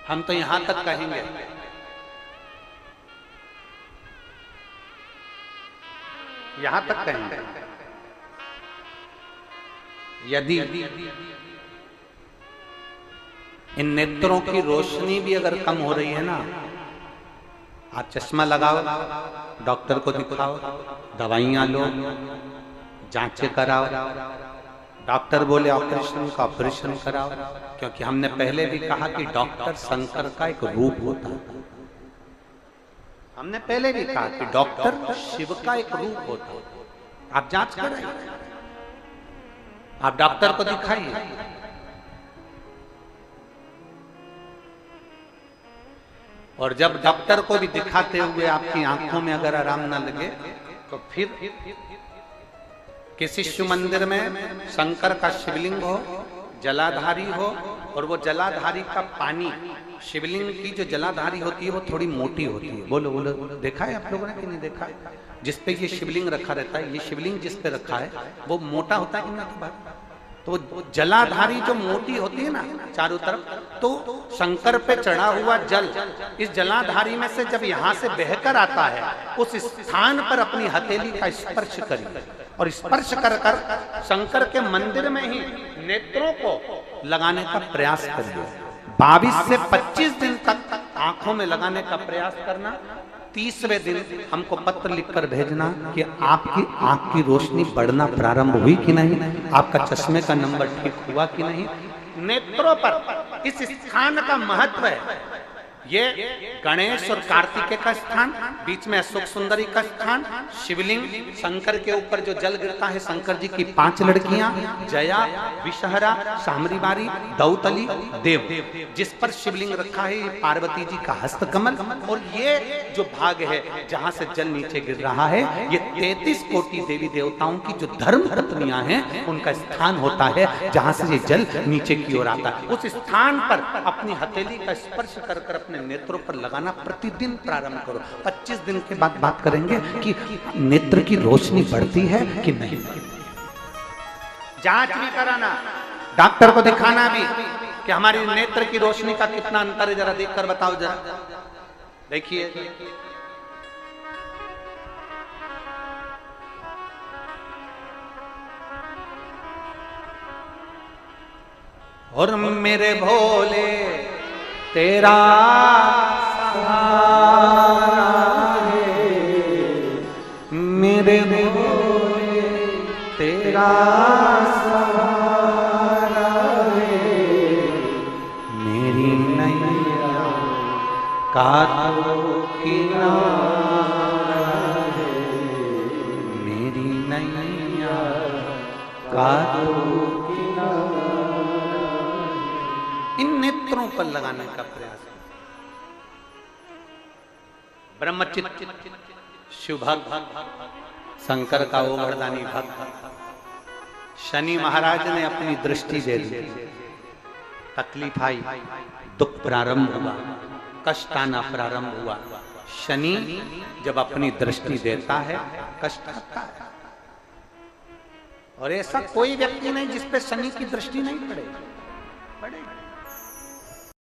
हम तो यहां तक कहेंगे, यहां तक कहेंगे, यदि इन नेत्रों की रोशनी भी अगर कम हो रही है ना, आप चश्मा लगाओ, डॉक्टर को दिखाओ, दवाइयां लो, जांचें कराओ, डॉक्टर बोले ऑपरेशन का ऑपरेशन कराओ, क्योंकि हमने पहले भी कहा कि डॉक्टर शंकर का एक रूप होता है। हमने पहले भी कहा कि डॉक्टर शिव का एक रूप होता है। आप जांच कराइए, आप डॉक्टर को दिखाइए। और जब डॉक्टर को भी दिखाते हुए आपकी आंखों में अगर आराम न लगे, तो फिर किसी शिव मंदिर में शंकर का शिवलिंग हो, जलाधारी हो, और वो जलाधारी का पानी, शिवलिंग की जो जलाधारी होती है वो थोड़ी मोटी होती है। बोलो बोलो, देखा है आप लोगों ने कि नहीं देखा? जिस पे ये शिवलिंग रखा रहता है, ये शिवलिंग जिस पे रखा है वो मोटा होता है कि नहीं? तो जलाधारी जो मोटी होती है ना चारों तरफ, तो शंकर पे चढ़ा हुआ जल इस जलाधारी में से जब यहां से बहकर आता है, उस स्थान पर अपनी हथेली का स्पर्श करिए, और स्पर्श कर कर शंकर के मंदिर में ही नेत्रों को लगाने का प्रयास करिए। 22 से 25 दिन तक आंखों में लगाने का प्रयास करना। 30वें दिन हमको पत्र लिखकर भेजना कि आपकी आंख की रोशनी बढ़ना प्रारंभ हुई कि नहीं, आपका चश्मे का नंबर ठीक हुआ कि नहीं। नेत्रों पर इस स्थान का महत्व है। ये गणेश और कार्तिकेय का स्थान, बीच में अशोक सुंदरी का स्थान, शिवलिंग, शंकर के ऊपर जो जल गिरता है, शंकर जी की 5 लड़कियां, जया, विषहरा, सामरीबारी, दौतली, देव, जिस पर शिवलिंग रखा है पार्वती जी का हस्तकमल। और ये जो भाग है जहां से जल नीचे गिर रहा है, ये 33 कोटि देवी देवताओं की जो धर्म पत्नियां हैं उनका स्थान होता है, जहां से ये जल नीचे की ओर आता है। उस स्थान पर अपनी हथेली का स्पर्श कर कर अपने नेत्रों पर लगाना प्रतिदिन प्रारंभ करो। 25 दिन के बाद बात करेंगे कि नेत्र की रोशनी बढ़ती है कि नहीं। जांच भी कराना, डॉक्टर को दिखाना भी कि हमारी नेत्र की रोशनी का कितना अंतर है, जरा देखकर बताओ। जरा देखिए, और मेरे भोले तेरा सहारा है, मेरे भोले तेरा सहारा है, मेरी नैया का तो किनारा है, मेरी नैया का तो किनारा। इन नेत्रों पर लगाने का प्रयास। ब्रह्मचित्त शिव भक्त, शंकर का वो वरदानी भक्त, शनि महाराज ने अपनी दृष्टि दे दी, तकलीफ आई, दुख प्रारंभ हुआ, कष्ट आना प्रारंभ हुआ। शनि जब अपनी दृष्टि देता है, कष्ट आता है। और ऐसा कोई व्यक्ति नहीं जिस पे शनि की दृष्टि नहीं पड़े।